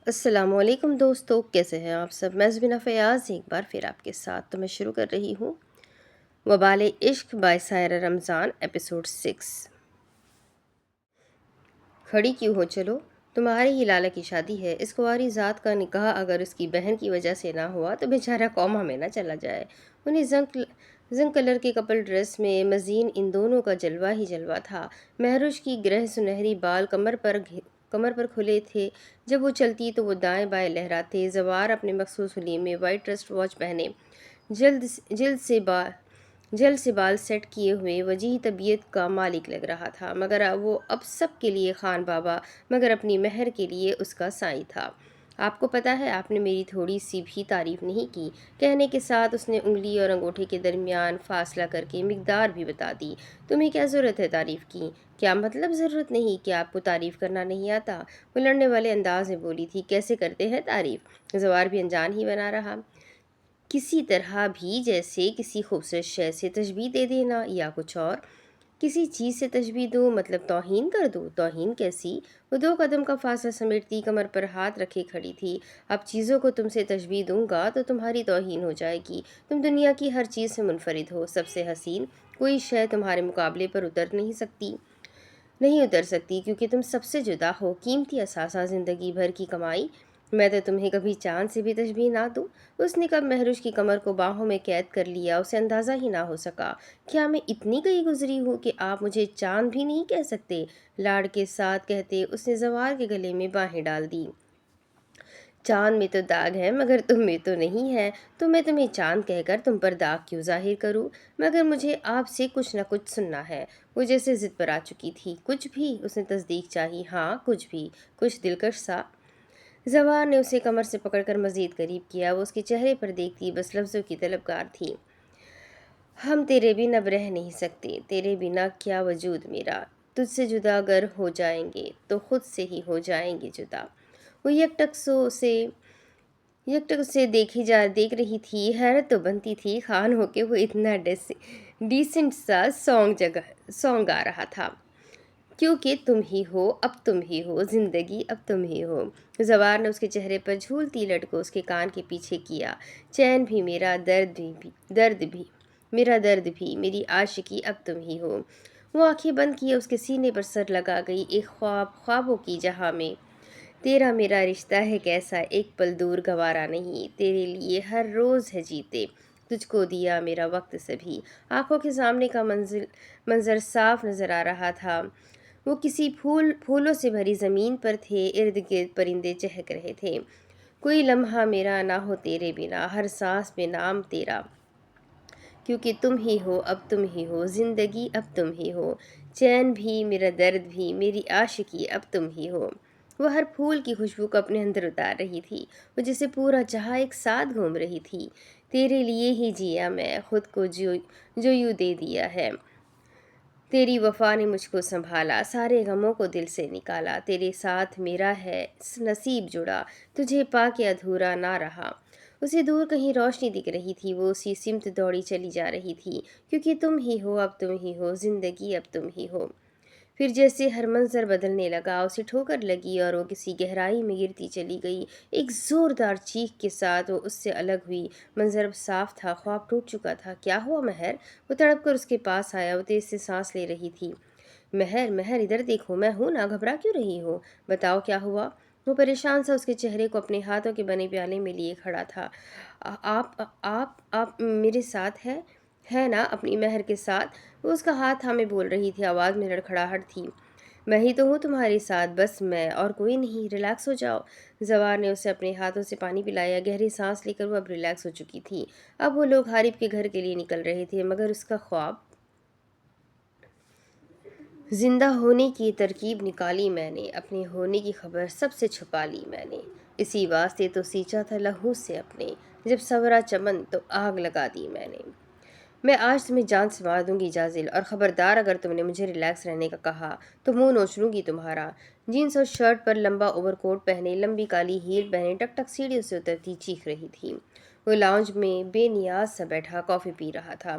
السلام علیکم دوستو، کیسے ہیں آپ سب؟ میں زبینہ فیاض ایک بار پھر آپ کے ساتھ تو میں شروع کر رہی ہوں وبال عشق بائی سائرہ رمضان ایپیسوڈ 6۔ کھڑی کیوں ہو؟ چلو، تمہاری ہی لالا کی شادی ہے۔ اس کنواری ذات کا نکاح اگر اس کی بہن کی وجہ سے نہ ہوا تو بیچارہ قوما میں نہ چلا جائے۔ انہیں زنگ کلر کے کپل ڈریس میں مزین ان دونوں کا جلوہ ہی جلوہ تھا۔ مہروش کی گرہ سنہری بال کمر پر کھلے تھے۔ جب وہ چلتی تو وہ دائیں بائیں لہراتے۔ زوار اپنے مخصوص حلیم میں وائٹ ریسٹ واچ پہنے، جلد سے بال سیٹ کیے ہوئے وجیح طبیعت کا مالک لگ رہا تھا، مگر وہ اب سب کے لیے خان بابا، مگر اپنی مہر کے لیے اس کا سائیں تھا۔ آپ کو پتہ ہے، آپ نے میری تھوڑی سی بھی تعریف نہیں کی۔ کہنے کے ساتھ اس نے انگلی اور انگوٹھے کے درمیان فاصلہ کر کے مقدار بھی بتا دی۔ تمہیں کیا ضرورت ہے تعریف کی؟ کیا مطلب ضرورت نہیں؟ کہ آپ کو تعریف کرنا نہیں آتا؟ وہ لڑنے والے انداز میں بولی تھی۔ کیسے کرتے ہیں تعریف؟ زوار بھی انجان ہی بنا رہا۔ کسی طرح بھی، جیسے کسی خوبصورت شے سے تشبیہ دے دینا یا کچھ اور۔ کسی چیز سے تشبیہ دوں مطلب توہین کر دوں؟ توہین کیسی؟ وہ 2 قدم کا فاصلہ سمیٹتی کمر پر ہاتھ رکھے کھڑی تھی۔ اب چیزوں کو تم سے تشبیہ دوں گا تو تمہاری توہین ہو جائے گی۔ تم دنیا کی ہر چیز سے منفرد ہو، سب سے حسین۔ کوئی شے تمہارے مقابلے پر نہیں اتر سکتی کیونکہ تم سب سے جدا ہو۔ قیمتی اثاثہ، زندگی بھر کی کمائی۔ میں تو تمہیں کبھی چاند سے بھی تشبیہ نہ دوں۔ اس نے کب مہروش کی کمر کو باہوں میں قید کر لیا، اسے اندازہ ہی نہ ہو سکا۔ کیا میں اتنی گئی گزری ہوں کہ آپ مجھے چاند بھی نہیں کہہ سکتے؟ لاڈ کے ساتھ کہتے اس نے زوار کے گلے میں باہیں ڈال دی۔ چاند میں تو داغ ہے مگر تم میں تو نہیں ہے، تو میں تمہیں چاند کہہ کر تم پر داغ کیوں ظاہر کروں؟ مگر مجھے آپ سے کچھ نہ کچھ سننا ہے۔ وہ جیسے ضد پر آ چکی تھی۔ کچھ بھی؟ اس نے تصدیق چاہی۔ ہاں کچھ بھی، کچھ دلکش سا۔ زوار نے اسے کمر سے پکڑ کر مزید قریب کیا۔ وہ اس کے چہرے پر دیکھتی بس لفظوں کی طلبگار تھی۔ ہم تیرے بن اب رہ نہیں سکتے، تیرے بنا کیا وجود میرا۔ تجھ سے جدا گر ہو جائیں گے تو خود سے ہی ہو جائیں گے جدا۔ وہ یک ٹک اسے دیکھ رہی تھی۔ حیرت تو بنتی تھی، خان ہو کے وہ اتنا ڈیسنٹ سا سانگ گا رہا تھا۔ کیونکہ تم ہی ہو، اب تم ہی ہو، زندگی اب تم ہی ہو۔ زوار نے اس کے چہرے پر جھولتی لٹ کو اس کے کان کے پیچھے کیا۔ چین بھی میرا، درد بھی، میری عاشقی اب تم ہی ہو۔ وہ آنکھیں بند کیے اس کے سینے پر سر لگا گئی، ایک خوابوں کی جہاں میں۔ تیرا میرا رشتہ ہے کیسا، ایک پل دور گوارا نہیں، تیرے لیے ہر روز ہے جیتے، تجھ کو دیا میرا وقت سبھی۔ آنکھوں کے سامنے کا منظر صاف نظر آ رہا تھا۔ وہ کسی پھولوں سے بھری زمین پر تھے، ارد گرد پرندے چہک رہے تھے۔ کوئی لمحہ میرا نہ ہو تیرے بنا، ہر سانس میں نام تیرا، کیونکہ تم ہی ہو، اب تم ہی ہو، زندگی اب تم ہی ہو، چین بھی میرا، درد بھی، میری عاشقی اب تم ہی ہو۔ وہ ہر پھول کی خوشبو کو اپنے اندر اتار رہی تھی، وہ جسے پورا جہاں ایک ساتھ گھوم رہی تھی۔ تیرے لیے ہی جیا میں، خود کو جو یوں دے دیا ہے۔ تیری وفا نے مجھ کو سنبھالا، سارے غموں کو دل سے نکالا، تیرے ساتھ میرا ہے نصیب جڑا، تجھے پا کے ادھورا نہ رہا۔ اسے دور کہیں روشنی دکھ رہی تھی، وہ اسی سمت دوڑی چلی جا رہی تھی، کیونکہ تم ہی ہو، اب تم ہی ہو، زندگی اب تم ہی ہو۔ پھر جیسے ہر منظر بدلنے لگا، اسے ٹھوکر لگی اور وہ کسی گہرائی میں گرتی چلی گئی۔ ایک زوردار چیخ کے ساتھ وہ اس سے الگ ہوئی۔ منظر اب صاف تھا، خواب ٹوٹ چکا تھا۔ کیا ہوا مہر؟ وہ تڑپ کر اس کے پاس آیا، وہ تیز سے سانس لے رہی تھی۔ مہر ادھر دیکھو، میں ہوں نا، گھبرا کیوں رہی ہو؟ بتاؤ کیا ہوا؟ وہ پریشان سا اس کے چہرے کو اپنے ہاتھوں کے بنے پیالے میں لیے کھڑا تھا۔ آپ میرے ساتھ ہے نا، اپنی مہر کے ساتھ؟ وہ اس کا ہاتھ تھامے بول رہی تھی، آواز میں لڑکھڑاہٹ تھی۔ میں ہی تو ہوں تمہارے ساتھ، بس میں، اور کوئی نہیں، ریلیکس ہو جاؤ۔ زوار نے اسے اپنے ہاتھوں سے پانی پلایا۔ گہری سانس لے کر وہ اب ریلیکس ہو چکی تھی۔ اب وہ لوگ حارب کے گھر کے لیے نکل رہے تھے، مگر اس کا خواب زندہ ہونے کی ترکیب نکالی میں نے، اپنے ہونے کی خبر سب سے چھپا لی میں نے، اسی واسطے تو سینچا تھا لہو سے اپنے، جب سورا چمن تو آگ لگا دی میں نے۔ میں آج تمہیں جان سے مار دوں گی جازل، اور خبردار اگر تم نے مجھے ریلیکس رہنے کا کہا تو منہ نوچ لوں گی تمہارا۔ جینس اور شرٹ پر لمبا اوور کوٹ پہنے، لمبی کالی ہیل پہنے، ٹک ٹک سیڑھیوں سے اترتی چیخ رہی تھی۔ وہ لاؤنج میں بے نیاز سا بیٹھا کافی پی رہا تھا۔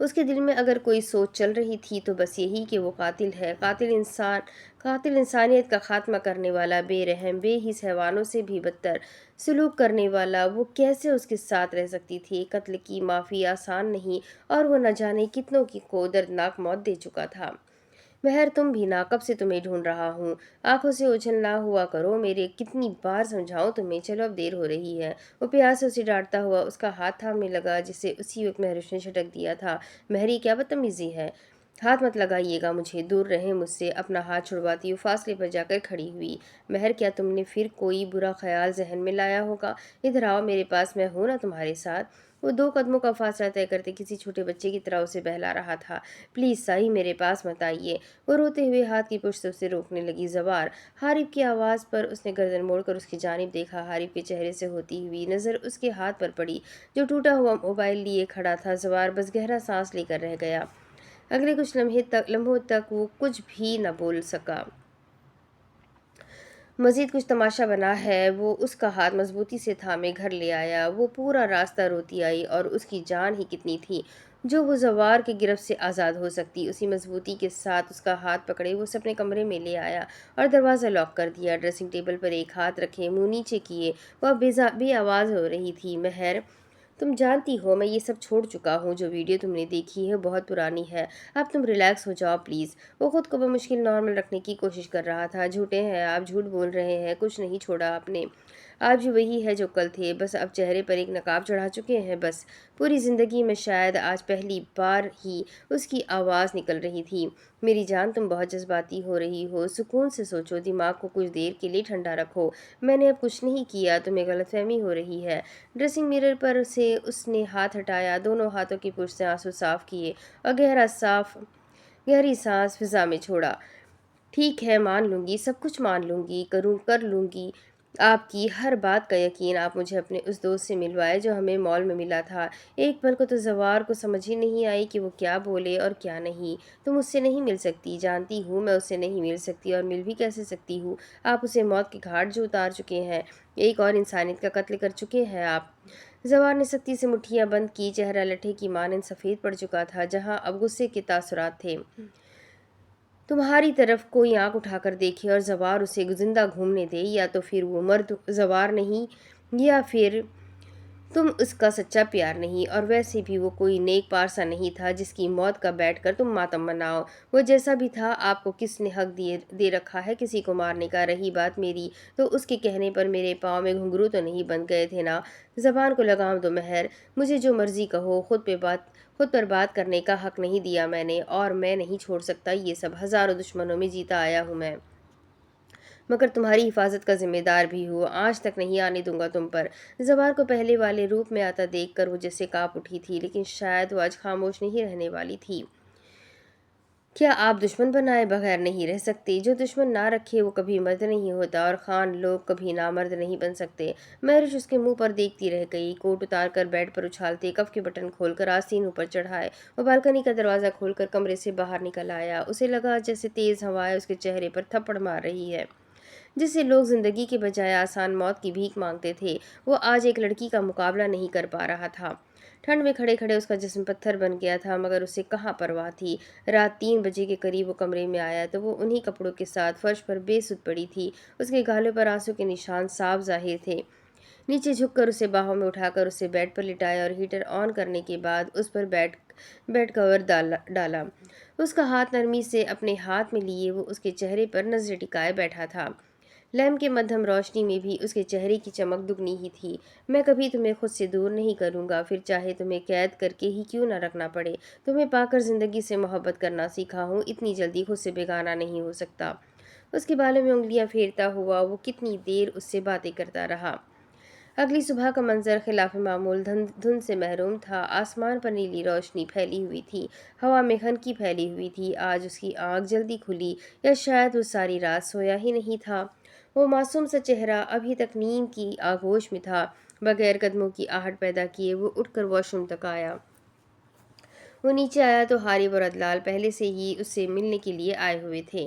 اس کے دل میں اگر کوئی سوچ چل رہی تھی تو بس یہی کہ وہ قاتل ہے، قاتل انسانیت کا خاتمہ کرنے والا، بے رحم بے حس حیوانوں سے بھی بدتر سلوک کرنے والا۔ وہ کیسے اس کے ساتھ رہ سکتی تھی؟ قتل کی معافی آسان نہیں، اور وہ نہ جانے کتنوں کی کو دردناک موت دے چکا تھا۔ مہر تم بھی نہ، کب سے تمہیں ڈھونڈ رہا ہوں۔ آنکھوں سے اوجھل نہ ہوا کرو، میرے کتنی بار سمجھاؤں تمہیں، چلو اب دیر ہو رہی ہے۔ وہ پیار سے اسے ڈانٹتا ہوا اس کا ہاتھ تھامنے لگا جسے اسی وقت مہرش نے جھٹک دیا تھا۔ مہری، کیا بدتمیزی ہے، ہاتھ مت لگائیے گا مجھے، دور رہیں مجھ سے۔ اپنا ہاتھ چھڑواتی وہ فاصلے پر جا کر کھڑی ہوئی۔ مہر، کیا تم نے پھر کوئی برا خیال ذہن میں لایا ہوگا؟ ادھر آؤ میرے پاس، میں ہوں نا تمہارے ساتھ۔ وہ 2 قدموں کا فاصلہ طے کرتے کسی چھوٹے بچے کی طرح اسے بہلا رہا تھا۔ پلیز سائی، میرے پاس مت آئیے۔ وہ روتے ہوئے ہاتھ کی پشت سے اسے روکنے لگی۔ زوار، حارب کی آواز پر اس نے گردن موڑ کر اس کی جانب دیکھا۔ حارب کے چہرے سے ہوتی ہوئی نظر اس کے ہاتھ پر پڑی جو ٹوٹا ہوا موبائل لیے کھڑا تھا۔ زوار بس گہرا سانس لے کر رہ گیا۔ اگلے کچھ لمحوں تک وہ کچھ بھی نہ بول سکا۔ مزید کچھ تماشا بنا ہے۔ وہ اس کا ہاتھ مضبوطی سے تھامے گھر لے آیا۔ وہ پورا راستہ روتی آئی، اور اس کی جان ہی کتنی تھی جو وہ زوار کی گرفت سے آزاد ہو سکتی۔ اسی مضبوطی کے ساتھ اس کا ہاتھ پکڑے وہ اسے اپنے کمرے میں لے آیا اور دروازہ لاک کر دیا۔ ڈریسنگ ٹیبل پر ایک ہاتھ رکھے منہ نیچے کیے وہ بے آواز ہو رہی تھی۔ مہر، تم جانتی ہو میں یہ سب چھوڑ چکا ہوں، جو ویڈیو تم نے دیکھی ہے بہت پرانی ہے، اب تم ریلیکس ہو جاؤ پلیز۔ وہ خود کو بمشکل نارمل رکھنے کی کوشش کر رہا تھا۔ جھوٹے ہیں آپ، جھوٹ بول رہے ہیں، کچھ نہیں چھوڑا آپ نے، آپ بھی وہی ہے جو کل تھے، بس اب چہرے پر ایک نقاب چڑھا چکے ہیں بس۔ پوری زندگی میں شاید آج پہلی بار ہی اس کی آواز نکل رہی تھی۔ میری جان، تم بہت جذباتی ہو رہی ہو، سکون سے سوچو، دماغ کو کچھ دیر کے لیے ٹھنڈا رکھو۔ میں نے اب کچھ نہیں کیا، تمہیں غلط فہمی ہو رہی ہے۔ ڈریسنگ مرر پر سے اس نے ہاتھ ہٹایا، دونوں ہاتھوں کی پشت سے آنسو صاف کیے اور گہری سانس فضا میں چھوڑا۔ ٹھیک ہے، مان لوں گی، سب کچھ مان لوں گی، کر لوں گی آپ کی ہر بات کا یقین۔ آپ مجھے اپنے اس دوست سے ملوائے جو ہمیں مال میں ملا تھا۔ ایک پل کو تو زوار کو سمجھ ہی نہیں آئی کہ وہ کیا بولے اور کیا نہیں۔ تم اس سے نہیں مل سکتی، جانتی ہوں میں اس سے نہیں مل سکتی، اور مل بھی کیسے سکتی ہوں؟ آپ اسے موت کے گھاٹ جو اتار چکے ہیں، ایک اور انسانیت کا قتل کر چکے ہیں آپ۔ زوار نے سختی سے مٹھیاں بند کی، چہرہ لٹھے کی مانند سفید پڑ چکا تھا جہاں اب غصے کے تاثرات تھے۔ تمہاری طرف کوئی آنکھ اٹھا کر دیکھے اور زوار اسے زندہ گھومنے دے، یا تو پھر وہ مرد زوار نہیں، یا پھر تم اس کا سچا پیار نہیں، اور ویسے بھی وہ کوئی نیک پارسا نہیں تھا جس کی موت کا بیٹھ کر تم ماتم مناؤ۔ وہ جیسا بھی تھا، آپ کو کس نے حق دے رکھا ہے کسی کو مارنے کا؟ رہی بات میری، تو اس کے کہنے پر میرے پاؤں میں گھنگرو تو نہیں بند گئے تھے نا؟ زبان کو لگام دو مہر، مجھے جو مرضی کہو، خود پر بات کرنے کا حق نہیں دیا میں نے، اور میں نہیں چھوڑ سکتا یہ سب۔ ہزاروں دشمنوں میں جیتا آیا ہوں میں، مگر تمہاری حفاظت کا ذمہ دار بھی ہوں، آج تک نہیں آنے دوں گا تم پر۔ زوار کو پہلے والے روپ میں آتا دیکھ کر وہ جیسے کانپ اٹھی تھی، لیکن شاید وہ آج خاموش نہیں رہنے والی تھی۔ کیا آپ دشمن بنائے بغیر نہیں رہ سکتے؟ جو دشمن نہ رکھے وہ کبھی مرد نہیں ہوتا، اور خان لوگ کبھی نامرد نہیں بن سکتے۔ مہرش اس کے منہ پر دیکھتی رہ گئی۔ کوٹ اتار کر بیڈ پر اچھالتے، کف کے بٹن کھول کر آستین اوپر چڑھائے، وہ بالکنی کا دروازہ کھول کر کمرے سے باہر نکل آیا۔ اسے لگا جیسے تیز ہوائیں اس کے چہرے پر تھپڑ مار رہی ہے۔ جس سے لوگ زندگی کے بجائے آسان موت کی بھیک مانگتے تھے، وہ آج ایک لڑکی کا مقابلہ نہیں کر پا رہا تھا۔ ٹھنڈ میں کھڑے کھڑے اس کا جسم پتھر بن گیا تھا، مگر اسے کہاں پرواہ تھی۔ رات 3 بجے کے قریب وہ کمرے میں آیا تو وہ انہی کپڑوں کے ساتھ فرش پر بے سدھ پڑی تھی۔ اس کے گالوں پر آنسو کے نشان صاف ظاہر تھے۔ نیچے جھک کر اسے باہوں میں اٹھا کر اسے بیڈ پر لٹایا اور ہیٹر آن کرنے کے بعد اس پر بیڈ کور ڈالا۔ اس کا ہاتھ نرمی سے اپنے ہاتھ میں لیے وہ اس کے چہرے پر نظر ٹکائے بیٹھا تھا۔ لیمپ کے مدھم روشنی میں بھی اس کے چہرے کی چمک دگنی ہی تھی۔ میں کبھی تمہیں خود سے دور نہیں کروں گا، پھر چاہے تمہیں قید کر کے ہی کیوں نہ رکھنا پڑے۔ تمہیں پا کر زندگی سے محبت کرنا سیکھا ہوں، اتنی جلدی خود سے بیگانہ نہیں ہو سکتا۔ اس کے بالوں میں انگلیاں پھیرتا ہوا وہ کتنی دیر اس سے باتیں کرتا رہا۔ اگلی صبح کا منظر خلاف معمول دھند سے محروم تھا۔ آسمان پر نیلی روشنی پھیلی ہوئی تھی، ہوا میں خنکی پھیلی ہوئی تھی۔ آج اس کی آنکھ جلدی کھلی، یا شاید وہ ساری رات سویا ہی نہیں تھا۔ وہ معصوم سا چہرہ ابھی تک نیند کی آغوش میں تھا۔ بغیر قدموں کی آہٹ پیدا کیے وہ اٹھ کر واش روم تک آیا۔ وہ نیچے آیا تو حارب اور عدلال پہلے سے ہی اس سے ملنے کے لیے آئے ہوئے تھے۔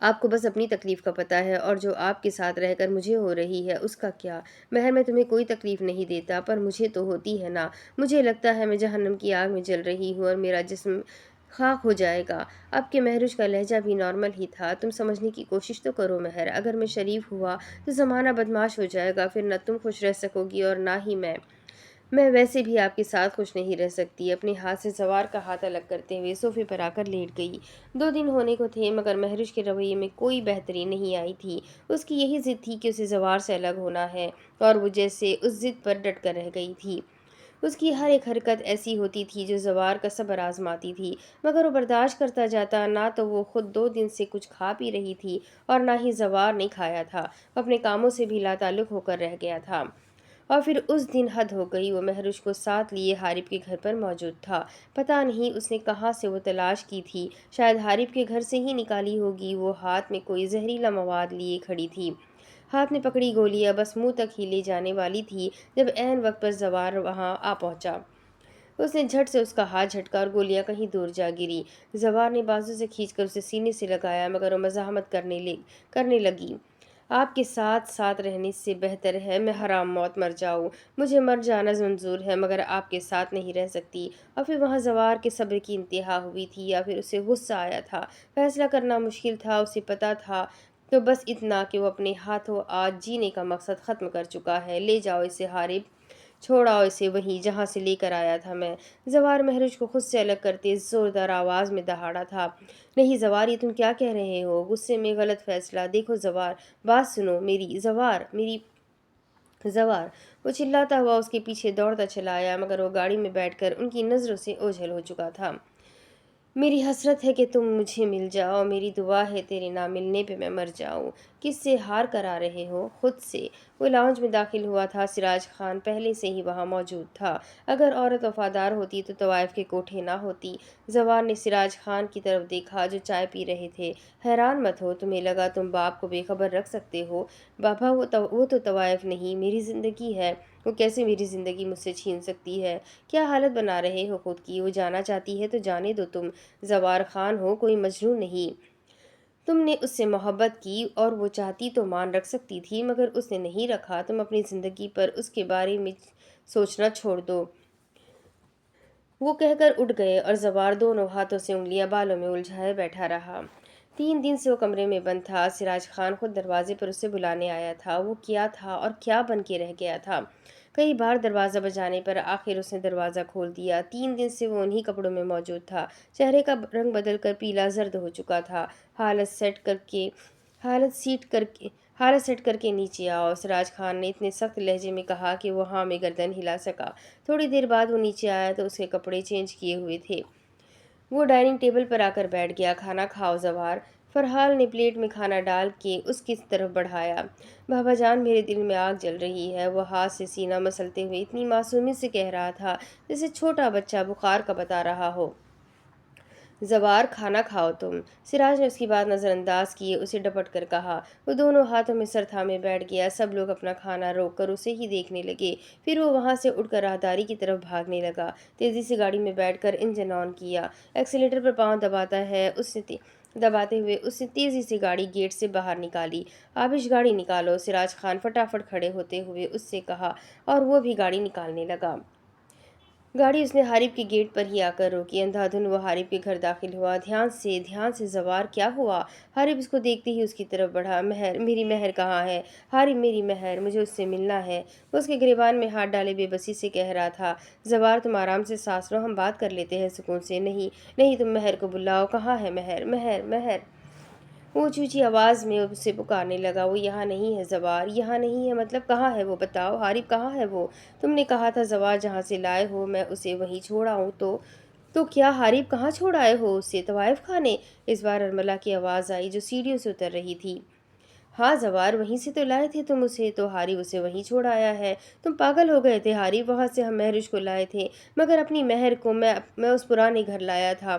آپ کو بس اپنی تکلیف کا پتہ ہے، اور جو آپ کے ساتھ رہ کر مجھے ہو رہی ہے اس کا کیا؟ مہر میں تمہیں کوئی تکلیف نہیں دیتا، پر مجھے تو ہوتی ہے نا۔ مجھے لگتا ہے میں جہنم کی آگ میں جل رہی ہوں اور میرا جسم خاک ہو جائے گا۔ اب کہ مہروش کا لہجہ بھی نارمل ہی تھا۔ تم سمجھنے کی کوشش تو کرو مہر، اگر میں شریف ہوا تو زمانہ بدمعاش ہو جائے گا، پھر نہ تم خوش رہ سکو گی اور نہ ہی میں ویسے بھی آپ کے ساتھ خوش نہیں رہ سکتی۔ اپنے ہاتھ سے زوار کا ہاتھ الگ کرتے ہوئے صوفے پر آ کر لیٹ گئی۔ 2 دن ہونے کو تھے، مگر مہروش کے رویے میں کوئی بہتری نہیں آئی تھی۔ اس کی یہی ضد تھی کہ اسے زوار سے الگ ہونا ہے، اور وہ جیسے اس ضد پر ڈٹ کر رہ گئی تھی۔ اس کی ہر ایک حرکت ایسی ہوتی تھی جو زوار کا صبر آزماتی تھی، مگر وہ برداشت کرتا جاتا۔ نہ تو وہ خود 2 دن سے کچھ کھا پی رہی تھی، اور نہ ہی زوار نے کھایا تھا۔ وہ اپنے کاموں سے بھی لاتعلق ہو کر رہ گیا تھا۔ اور پھر اس دن حد ہو گئی، وہ مہروش کو ساتھ لیے حارب کے گھر پر موجود تھا۔ پتہ نہیں اس نے کہاں سے وہ تلاش کی تھی، شاید حارب کے گھر سے ہی نکالی ہوگی۔ وہ ہاتھ میں کوئی زہریلا مواد لیے کھڑی تھی، ہاتھ میں پکڑی گولیاں بس منہ تک ہی لے جانے والی تھی، جب عین وقت پر زوار وہاں آ پہنچا۔ اس نے جھٹ سے اس کا ہاتھ جھٹکا اور گولیاں کہیں دور جا گری۔ زوار نے بازو سے کھینچ کر اسے سینے سے لگایا، مگر وہ مزاحمت کرنے لگی۔ آپ کے ساتھ ساتھ رہنے سے بہتر ہے میں حرام موت مر جاؤں۔ مجھے مر جانا منظور ہے، مگر آپ کے ساتھ نہیں رہ سکتی۔ اور پھر وہاں زوار کے صبر کی انتہا ہوئی تھی، یا پھر اسے غصہ آیا تھا۔ فیصلہ کرنا مشکل تھا۔ اسے پتہ تھا تو بس اتنا کہ وہ اپنے ہاتھوں آج جینے کا مقصد ختم کر چکا ہے۔ لے جاؤ اسے حارب، چھوڑاؤ اسے وہیں جہاں سے لے کر آیا تھا میں۔ زوار مہروش کو خود سے الگ کرتے زوردار آواز میں دہاڑا تھا۔ نہیں زوار، یہ تم کیا کہہ رہے ہو؟ غصے میں غلط فیصلہ۔ دیکھو زوار، بات سنو میری، زوار میری، زوار۔ وہ چلاتا ہوا اس کے پیچھے دوڑتا چلا آیا، مگر وہ گاڑی میں بیٹھ کر ان کی نظروں سے اوجھل ہو چکا تھا۔ میری حسرت ہے کہ تم مجھے مل جاؤ، میری دعا ہے تیرے نہ ملنے پہ میں مر جاؤں۔ کس سے ہار کر آ رہے ہو؟ خود سے۔ وہ لاؤنج میں داخل ہوا تھا۔ سراج خان پہلے سے ہی وہاں موجود تھا۔ اگر عورت وفادار ہوتی تو طوائف کے کوٹھے نہ ہوتی۔ زوار نے سراج خان کی طرف دیکھا جو چائے پی رہے تھے۔ حیران مت ہو، تمہیں لگا تم باپ کو بے خبر رکھ سکتے ہو؟ بابا وہ تو طوائف نہیں، میری زندگی ہے۔ وہ کیسے میری زندگی مجھ سے چھین سکتی ہے؟ کیا حالت بنا رہے ہو خود کی؟ وہ جانا چاہتی ہے تو جانے دو، تم زوار خان ہو، کوئی مجنون نہیں۔ تم نے اس سے محبت کی اور وہ چاہتی تو مان رکھ سکتی تھی، مگر اس نے نہیں رکھا۔ تم اپنی زندگی پر اس کے بارے میں سوچنا چھوڑ دو۔ وہ کہہ کر اٹھ گئے، اور زوار دونوں ہاتھوں سے انگلیاں بالوں میں الجھائے بیٹھا رہا۔ 3 دن سے وہ کمرے میں بند تھا۔ سراج خان خود دروازے پر اسے بلانے آیا تھا۔ وہ کیا تھا اور کیا بن کے رہ گیا تھا؟ کئی بار دروازہ بجانے پر آخر اس نے دروازہ کھول دیا۔ 3 دن سے وہ انہی کپڑوں میں موجود تھا۔ چہرے کا رنگ بدل کر پیلا زرد ہو چکا تھا۔ حالت سیٹ کر کے نیچے آؤ، سراج خان نے اتنے سخت لہجے میں کہا کہ وہ ہاں میں گردن ہلا سکا۔ تھوڑی دیر بعد وہ نیچے آیا تو اس کے کپڑے چینج کیے ہوئے تھے۔ وہ ڈائننگ ٹیبل پر آ کر بیٹھ گیا۔ کھانا کھاؤ زوار۔ فرحال نے پلیٹ میں کھانا ڈال کے اس کی طرف بڑھایا۔ بابا جان، میرے دل میں آگ جل رہی ہے، وہ ہاتھ سے سینہ مسلتے ہوئے اتنی معصومیت سے کہہ رہا تھا جیسے چھوٹا بچہ بخار کا بتا رہا ہو۔ زوار، کھانا کھاؤ تم۔ سراج نے اس کی بات نظر انداز کیے اسے ڈپٹ کر کہا۔ وہ دونوں ہاتھوں میں سر تھامے بیٹھ گیا۔ سب لوگ اپنا کھانا روک کر اسے ہی دیکھنے لگے۔ پھر وہ وہاں سے اٹھ کر راہداری کی طرف بھاگنے لگا۔ تیزی سے گاڑی میں بیٹھ کر انجن آن کیا۔ ایکسیلیٹر پر پاؤں دباتے ہوئے اس نے تیزی سے گاڑی گیٹ سے باہر نکالی۔ آبش گاڑی نکالو، سراج خان فٹافٹ کھڑے ہوتے ہوئے اس سے کہا، اور وہ بھی گاڑی نکالنے لگا۔ گاڑی اس نے حارب کے گیٹ پر ہی آ کر روکی۔ اندھا دھند وہ حارب کے گھر داخل ہوا۔ دھیان سے زوار، کیا ہوا؟ حارب اس کو دیکھتے ہی اس کی طرف بڑھا۔ مہر، میری مہر کہاں ہے؟ حارب، میری مہر، مجھے اس سے ملنا ہے۔ وہ اس کے گریبان میں ہاتھ ڈالے بے بسی سے کہہ رہا تھا۔ زوار، تم آرام سے سانس لو، ہم بات کر لیتے ہیں سکون سے۔ نہیں، تم مہر کو بلاؤ۔ کہاں ہے مہر؟ مہر۔ وہ اونچی اونچی آواز میں اسے پکارنے لگا۔ وہ یہاں نہیں ہے زوار۔ یہاں نہیں ہے مطلب کہاں ہے وہ؟ بتاؤ حارب، کہاں ہے وہ؟ تم نے کہا تھا زوار جہاں سے لائے ہو میں اسے وہیں چھوڑ آؤں تو کیا حارب کہاں چھوڑ آئے ہو اسے؟ طوائف خانے؟ اس بار ارملہ کی آواز آئی جو سیڑھیوں سے اتر رہی تھی۔ ہاں زوار، وہیں سے تو لائے تھے تم اسے، تو حارب اسے وہیں چھوڑ آیا ہے۔ تم پاگل ہو گئے تھے حارب، وہاں سے ہم مہروش کو لائے تھے، مگر اپنی مہر کو میں اس پرانے گھر لایا تھا۔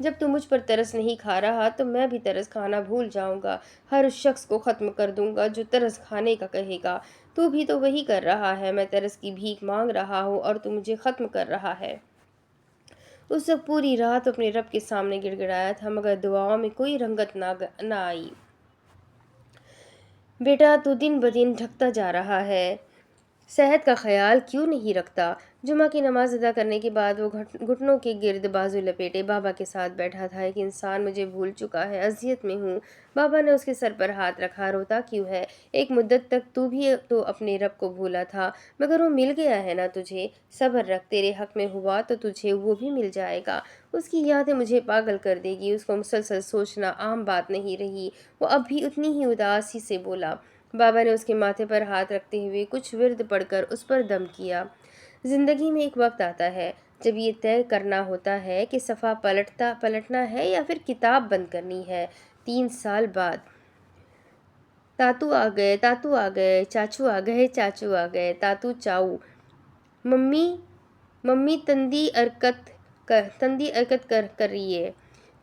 جب تو مجھ پر ترس نہیں کھا رہا تو میں بھی ترس کھانا بھول جاؤں گا، ہر اس شخص کو ختم کر دوں گا جو ترس کھانے کا کہے گا۔ تو بھی تو وہی کر رہا ہے، میں ترس کی بھیک مانگ رہا ہوں اور تو مجھے ختم کر رہا ہے۔ اس وقت پوری رات اپنے رب کے سامنے گڑ گڑایا تھا، مگر دعاؤں میں کوئی رنگت نہ آئی۔ بیٹا تو دن بدن ڈھکتا جا رہا ہے، صحت کا خیال کیوں نہیں رکھتا؟ جمعہ کی نماز ادا کرنے کے بعد وہ گھٹنوں کے گرد بازو لپیٹے بابا کے ساتھ بیٹھا تھا۔ ایک انسان مجھے بھول چکا ہے، اذیت میں ہوں۔ بابا نے اس کے سر پر ہاتھ رکھا۔ روتا کیوں ہے؟ ایک مدت تک تو بھی تو اپنے رب کو بھولا تھا، مگر وہ مل گیا ہے نا تجھے۔ صبر رکھ، تیرے حق میں ہوا تو تجھے وہ بھی مل جائے گا۔ اس کی یادیں مجھے پاگل کر دے گی، اس کو مسلسل سوچنا عام بات نہیں رہی۔ وہ اب بھی اتنی ہی اداسی سے بولا۔ بابا نے اس کے ماتھے پر ہاتھ رکھتے ہوئے کچھ ورد پڑھ کر اس پر دم کیا۔ زندگی میں ایک وقت آتا ہے جب یہ طے کرنا ہوتا ہے کہ صفحہ پلٹنا ہے یا پھر کتاب بند کرنی ہے۔ 3 سال بعد تاتو آ گئے، تاتو آ گئے، چاچو آ گئے، چاچو آ گئے، تاتو چاؤ، ممی تندی حرکت کر رہی ہے،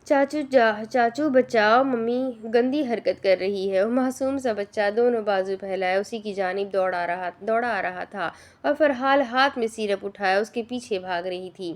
چاچو بچاؤ، ممی گندی حرکت کر رہی ہے۔ وہ معصوم سا بچہ دونوں بازو پھیلائے اسی کی جانب دوڑا آ رہا تھا، اور فرحال ہاتھ میں سیرپ اٹھائے اس کے پیچھے بھاگ رہی تھی۔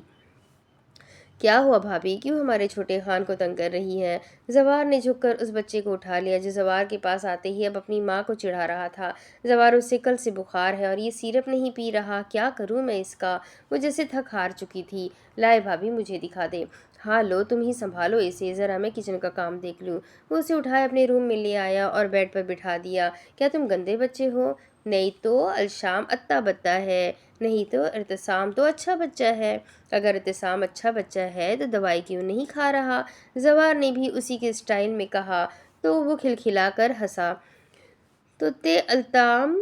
کیا ہوا بھابھی، کیوں ہمارے چھوٹے خان کو تنگ کر رہی ہے؟ زوار نے جھک کر اس بچے کو اٹھا لیا جو زوار کے پاس آتے ہی اب اپنی ماں کو چڑھا رہا تھا۔ زوار اسے کل سے بخار ہے اور یہ سیرپ نہیں پی رہا، کیا کروں میں اس کا؟ وہ جیسے تھک ہار چکی تھی۔ لائے بھابھی مجھے دکھا دے۔ ہاں لو، تم ہی سنبھالو اسے، ذرا میں کچن کا کام دیکھ لوں۔ وہ اسے اٹھائے اپنے روم میں لے آیا اور بیڈ پر بٹھا دیا۔ کیا تم گندے بچے ہو؟ نہیں تو الشام اتا بتا ہے، نہیں تو ارتسام تو اچھا بچہ ہے۔ اگر ارتسام اچھا بچہ ہے تو دوائی کیوں نہیں کھا رہا؟ زوار نے بھی اسی کے سٹائل میں کہا تو وہ کھلکھلا کر ہنسا۔ تو تے التام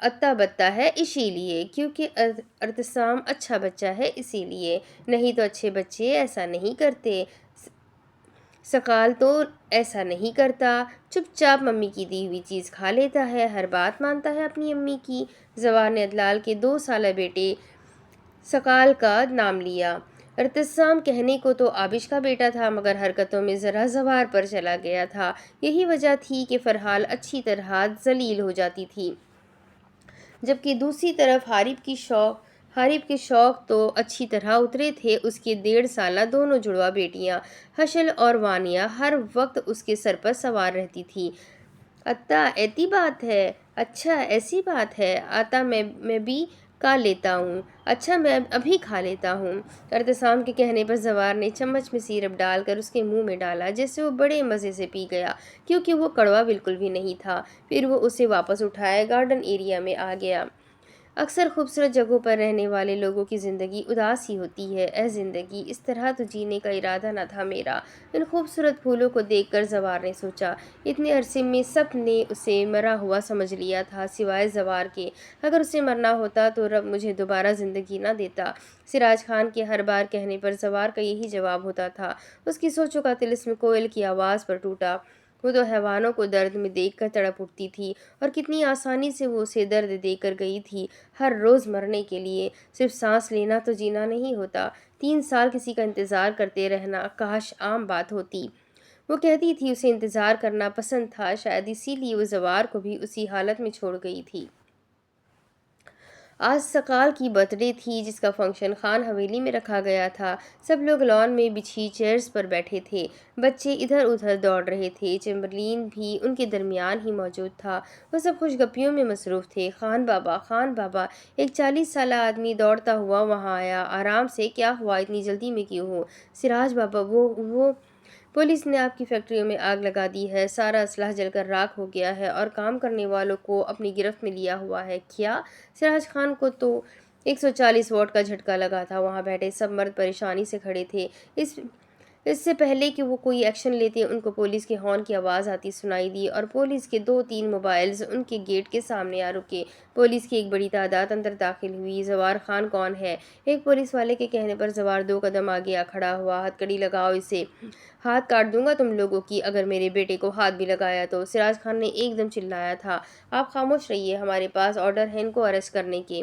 اتا بتا ہے اسی لیے، کیونکہ ارتسام اچھا بچہ ہے اسی لیے، نہیں تو اچھے بچے ایسا نہیں کرتے۔ سقال تو ایسا نہیں کرتا، چپ چاپ ممی کی دی ہوئی چیز کھا لیتا ہے، ہر بات مانتا ہے اپنی امی کی۔ زوار نے ادلال کے 2 سالہ بیٹے سقال کا نام لیا۔ ارتسام کہنے کو تو آبش کا بیٹا تھا، مگر حرکتوں میں ذرا زوار پر چلا گیا تھا۔ یہی وجہ تھی کہ فرحال اچھی طرح ذلیل ہو جاتی تھی، جبکہ دوسری طرف حارب کے شوق تو اچھی طرح اترے تھے۔ اس کی 1.5 سالہ دونوں جڑواں بیٹیاں حشل اور وانیہ ہر وقت اس کے سر پر سوار رہتی تھی۔ اتا ایتی بات ہے، اچھا ایسی بات ہے، آتا میں بھی کھا لیتا ہوں، اچھا میں ابھی کھا لیتا ہوں۔ ارتسام کے کہنے پر زوار نے چمچ میں سیرپ ڈال کر اس کے منہ میں ڈالا، جیسے وہ بڑے مزے سے پی گیا، کیونکہ وہ کڑوا بالکل بھی نہیں تھا۔ پھر وہ اسے واپس اٹھائے گارڈن ایریا میں آ گیا۔ اکثر خوبصورت جگہوں پر رہنے والے لوگوں کی زندگی اداس ہی ہوتی ہے۔ اے زندگی، اس طرح تو جینے کا ارادہ نہ تھا میرا۔ ان خوبصورت پھولوں کو دیکھ کر زوار نے سوچا، اتنے عرصے میں سب نے اسے مرا ہوا سمجھ لیا تھا سوائے زوار کے۔ اگر اسے مرنا ہوتا تو رب مجھے دوبارہ زندگی نہ دیتا۔ سراج خان کے ہر بار کہنے پر زوار کا یہی جواب ہوتا تھا۔ اس کی سوچوں کا طلسم کوئل کی آواز پر ٹوٹا۔ وہ تو حیوانوں کو درد میں دیکھ کر تڑپ اٹھتی تھی، اور کتنی آسانی سے وہ اسے درد دے کر گئی تھی۔ ہر روز مرنے کے لیے، صرف سانس لینا تو جینا نہیں ہوتا۔ 3 سال کسی کا انتظار کرتے رہنا کاش عام بات ہوتی۔ وہ کہتی تھی اسے انتظار کرنا پسند تھا، شاید اسی لیے وہ زوار کو بھی اسی حالت میں چھوڑ گئی تھی۔ آج سقال کی برتھ ڈے تھی، جس کا فنکشن خان حویلی میں رکھا گیا تھا۔ سب لوگ لان میں بچھی چیئرز پر بیٹھے تھے، بچے ادھر ادھر دوڑ رہے تھے، چیمبرلین بھی ان کے درمیان ہی موجود تھا۔ وہ سب خوش گپیوں میں مصروف تھے۔ خان بابا، خان بابا، ایک 40 سالہ آدمی دوڑتا ہوا وہاں آیا۔ آرام سے، کیا ہوا، اتنی جلدی میں کیوں ہو؟ سراج بابا، وہ پولیس نے آپ کی فیکٹریوں میں آگ لگا دی ہے، سارا اسلحہ جل کر راکھ ہو گیا ہے اور کام کرنے والوں کو اپنی گرفت میں لیا ہوا ہے۔ کیا؟ سراج خان کو تو 140 واٹ کا جھٹکا لگا تھا۔ وہاں بیٹھے سب مرد پریشانی سے کھڑے تھے۔ اس سے پہلے کہ وہ کوئی ایکشن لیتے، ان کو پولیس کے ہارن کی آواز آتی سنائی دی اور پولیس کے 2-3 موبائلز ان کے گیٹ کے سامنے آ رکے۔ پولیس کی ایک بڑی تعداد اندر داخل ہوئی۔ زوار خان کون ہے؟ ایک پولیس والے کے کہنے پر زوار 2 قدم آگے آ کھڑا ہوا۔ ہتکڑی لگاؤ اسے، ہاتھ کاٹ دوں گا تم لوگوں کی اگر میرے بیٹے کو ہاتھ بھی لگایا تو۔ سراج خان نے ایک دم چلایا تھا، آپ خاموش رہیے، ہمارے پاس آرڈر ہے ان کو اریسٹ کرنے کے۔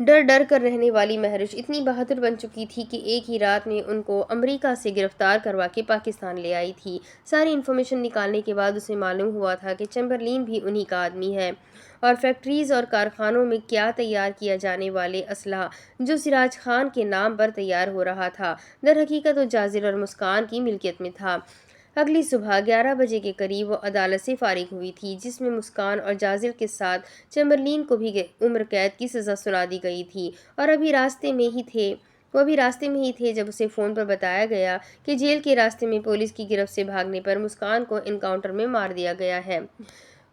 ڈر ڈر کر رہنے والی مہرش اتنی بہادر بن چکی تھی کہ ایک ہی رات میں ان کو امریکہ سے گرفتار کروا کے پاکستان لے آئی تھی۔ ساری انفارمیشن نکالنے کے بعد اسے معلوم ہوا تھا کہ چیمبرلین بھی انہی کا آدمی ہے، اور فیکٹریز اور کارخانوں میں کیا تیار کیا جانے والے اسلحہ جو سراج خان کے نام پر تیار ہو رہا تھا، در حقیقت وہ جازر اور مسکان کی ملکیت میں تھا۔ اگلی صبح 11 بجے کے قریب وہ عدالت سے فارغ ہوئی تھی، جس میں مسکان اور جازر کے ساتھ چیمبرلین کو بھی عمر قید کی سزا سنا دی گئی تھی، اور وہ ابھی راستے میں ہی تھے جب اسے فون پر بتایا گیا کہ جیل کے راستے میں پولیس کی گرفت سے بھاگنے پر مسکان کو انکاؤنٹر میں مار دیا گیا ہے۔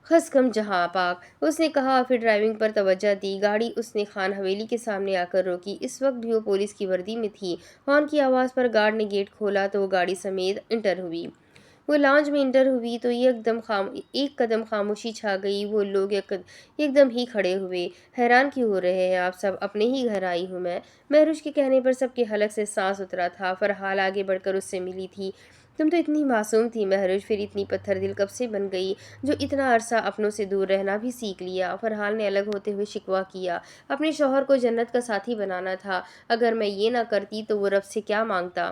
خسکم جہاں پاک، اس نے کہا اور پھر ڈرائیونگ پر توجہ دی۔ گاڑی اس نے خان حویلی کے سامنے آ کر روکی۔ اس وقت بھی وہ پولیس کی وردی میں تھی۔ ہارن کی آواز پر گارڈ نے گیٹ کھولا تو وہ گاڑی سمیت انٹر ہوئی۔ وہ لاؤنج میں انٹر ہوئی تو ایک قدم خاموشی چھا گئی۔ وہ لوگ ایک دم ہی کھڑے ہوئے۔ حیران کیوں ہو رہے ہیں آپ سب؟ اپنے ہی گھر آئی ہوں میں۔ مہروش کے کہنے پر سب کے حلق سے سانس اترا تھا۔ فرحال آگے بڑھ کر اس سے ملی تھی۔ تم تو اتنی معصوم تھی مہروش، پھر اتنی پتھر دل کب سے بن گئی جو اتنا عرصہ اپنوں سے دور رہنا بھی سیکھ لیا؟ فرحال نے الگ ہوتے ہوئے شکوہ کیا۔ اپنے شوہر کو جنت کا ساتھی بنانا تھا۔ اگر میں یہ نہ کرتی تو وہ رب سے کیا مانگتا؟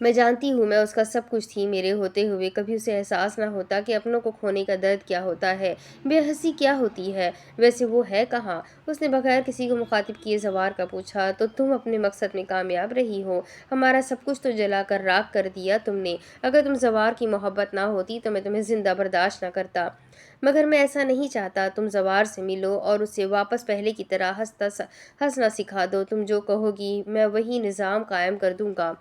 میں جانتی ہوں میں اس کا سب کچھ تھی، میرے ہوتے ہوئے کبھی اسے احساس نہ ہوتا کہ اپنوں کو کھونے کا درد کیا ہوتا ہے، بے حسی کیا ہوتی ہے۔ ویسے وہ ہے کہاں؟ اس نے بغیر کسی کو مخاطب کیے زوار کا پوچھا۔ تو تم اپنے مقصد میں کامیاب رہی ہو، ہمارا سب کچھ تو جلا کر راکھ کر دیا تم نے۔ اگر تم زوار کی محبت نہ ہوتی تو میں تمہیں زندہ برداشت نہ کرتا، مگر میں ایسا نہیں چاہتا۔ تم زوار سے ملو اور اسے واپس پہلے کی طرح ہنسنا سکھا دو۔ تم جو کہو گی میں وہی نظام قائم کر دوں گا۔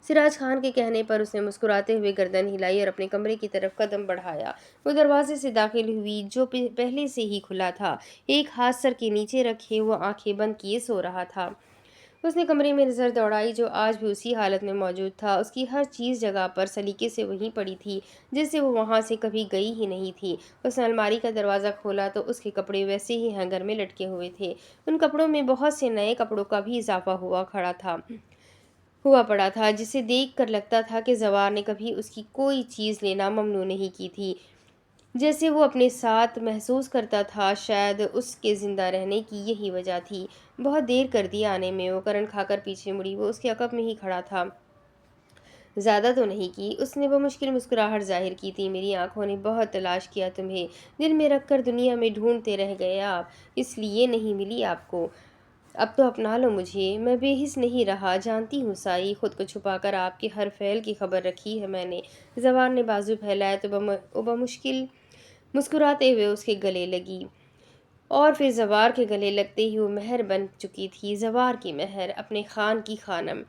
سراج خان کے کہنے پر اس نے مسکراتے ہوئے گردن ہلائی اور اپنے کمرے کی طرف قدم بڑھایا۔ وہ دروازے سے داخل ہوئی جو پہلے سے ہی کھلا تھا۔ ایک ہاتھ سر کے نیچے رکھے وہ آنکھیں بند کیے سو رہا تھا۔ اس نے کمرے میں نظر دوڑائی جو آج بھی اسی حالت میں موجود تھا۔ اس کی ہر چیز جگہ پر سلیقے سے وہیں پڑی تھی جیسے وہ وہاں سے کبھی گئی ہی نہیں تھی۔ اس نے الماری کا دروازہ کھولا تو اس کے کپڑے ویسے ہی ہینگر میں لٹکے ہوئے تھے۔ ان کپڑوں میں بہت سے نئے کپڑوں کا بھی اضافہ ہوا پڑا تھا جسے دیکھ کر لگتا تھا کہ زوار نے کبھی اس کی کوئی چیز لینا ممنوع نہیں کی تھی۔ جیسے وہ اپنے ساتھ محسوس کرتا تھا شاید اس کے زندہ رہنے کی یہی وجہ تھی۔ بہت دیر کر دی آنے میں، وہ کرن کھا کر پیچھے مڑی۔ وہ اس کے عقب میں ہی کھڑا تھا۔ زیادہ تو نہیں کی، اس نے بمشکل مسکراہٹ ظاہر کی تھی۔ میری آنکھوں نے بہت تلاش کیا تمہیں، دل میں رکھ کر دنیا میں ڈھونڈتے رہ گئے آپ، اس لیے نہیں ملی آپ کو۔ اب تو اپنا لو مجھے، میں بے حس نہیں رہا۔ جانتی ہوں سائی، خود کو چھپا کر آپ کے ہر فعل کی خبر رکھی ہے میں نے۔ زوار نے بازو پھیلائے تو وہ بمشکل مسکراتے ہوئے اس کے گلے لگی، اور پھر زوار کے گلے لگتے ہی وہ مہر بن چکی تھی۔ زوار کی مہر، اپنے خان کی خانم۔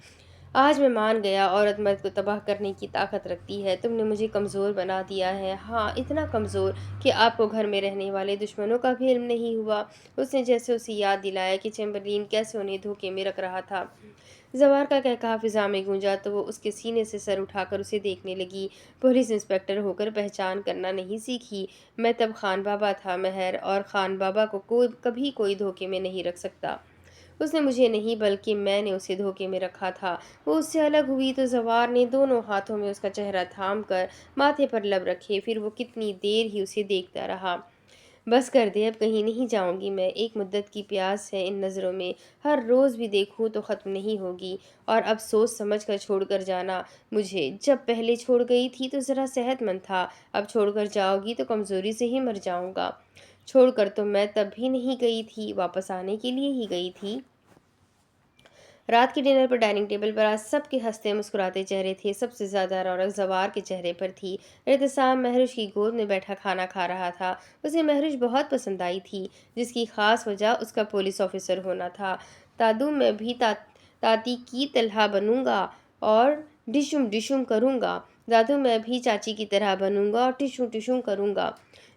آج میں مان گیا عورت مرد کو تباہ کرنے کی طاقت رکھتی ہے۔ تم نے مجھے کمزور بنا دیا ہے، ہاں اتنا کمزور کہ آپ کو گھر میں رہنے والے دشمنوں کا بھی علم نہیں ہوا۔ اس نے جیسے اسے یاد دلایا کہ چیمبرلین کیسے انہیں دھوکے میں رکھ رہا تھا۔ زوار کا کہکہا فضا میں گونجا تو وہ اس کے سینے سے سر اٹھا کر اسے دیکھنے لگی۔ پولیس انسپکٹر ہو کر پہچان کرنا نہیں سیکھی؟ میں تب خان بابا تھا مہر، اور خان بابا کو کبھی کوئی دھوکے میں نہیں رکھ سکتا۔ اس نے مجھے نہیں بلکہ میں نے اسے دھوکے میں رکھا تھا۔ وہ اس سے الگ ہوئی تو زوار نے دونوں ہاتھوں میں اس کا چہرہ تھام کر ماتھے پر لب رکھے، پھر وہ کتنی دیر ہی اسے دیکھتا رہا۔ بس کر دے، اب کہیں نہیں جاؤں گی میں، ایک مدت کی پیاس ہے ان نظروں میں، ہر روز بھی دیکھوں تو ختم نہیں ہوگی، اور اب سوچ سمجھ کر چھوڑ کر جانا مجھے۔ جب پہلے چھوڑ گئی تھی تو ذرا صحت مند تھا، اب چھوڑ کر جاؤ گی تو کمزوری سے ہی مر جاؤں گا۔ چھوڑ کر تو میں تب بھی نہیں گئی تھی، واپس آنے کے لیے ہی گئی تھی۔ رات کے ڈنر پر ڈائننگ ٹیبل پر آج سب کے ہنستے مسکراتے چہرے تھے۔ سب سے زیادہ رونق زوار کے چہرے پر تھی۔ اعتصام مہروش کی گود میں بیٹھا کھانا کھا رہا تھا۔ اسے مہروش بہت پسند آئی تھی، جس کی خاص وجہ اس کا پولیس آفیسر ہونا تھا۔ دادو میں بھی تاتی کی طلحہ بنوں گا اور ڈشم ڈشم کروں گا، دادو میں بھی چاچی کی طرح بنوں گا اور ٹشوں ٹشوں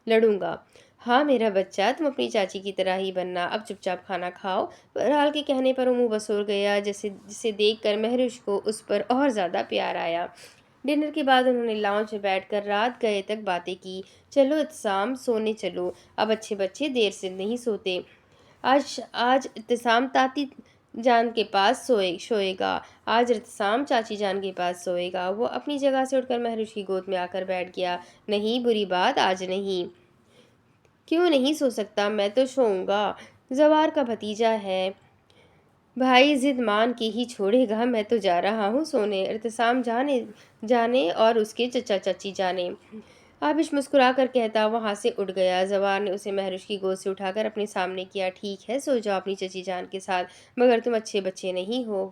لڑوں گا۔ ہاں میرا بچہ، تم اپنی چاچی کی طرح ہی بننا، اب چپ چاپ کھانا کھاؤ۔ فرحال کے کہنے پر وہ منہ بسور گیا، جسے دیکھ کر مہروش کو اس پر اور زیادہ پیار آیا۔ ڈنر کے بعد انہوں نے لاؤنج میں بیٹھ کر رات گئے تک باتیں کی۔ چلو اعتصام، سونے چلو، اب اچھے بچے دیر سے نہیں سوتے۔ آج اعتصام تاتی جان کے پاس سوئے گا، آج اعتصام چاچی جان کے پاس سوئے گا۔ وہ اپنی جگہ سے اٹھ کر مہروش کی گود میں آ کر بیٹھ گیا۔ نہیں، بری بات، آج نہیں۔ کیوں نہیں سو سکتا؟ میں تو سوؤں گا، زوار کا بھتیجا ہے، بھائی ضد مان کے ہی چھوڑے گا، میں تو جا رہا ہوں سونے، ارتسام جانے اور اس کے چچا چچی جانے۔ آبش مسکرا کر کہتا وہاں سے اٹھ گیا۔ زوار نے اسے مہرش کی گود سے اٹھا کر اپنے سامنے کیا۔ ٹھیک ہے، سو جاؤ اپنی چچی جان کے ساتھ، مگر تم اچھے بچے نہیں ہو۔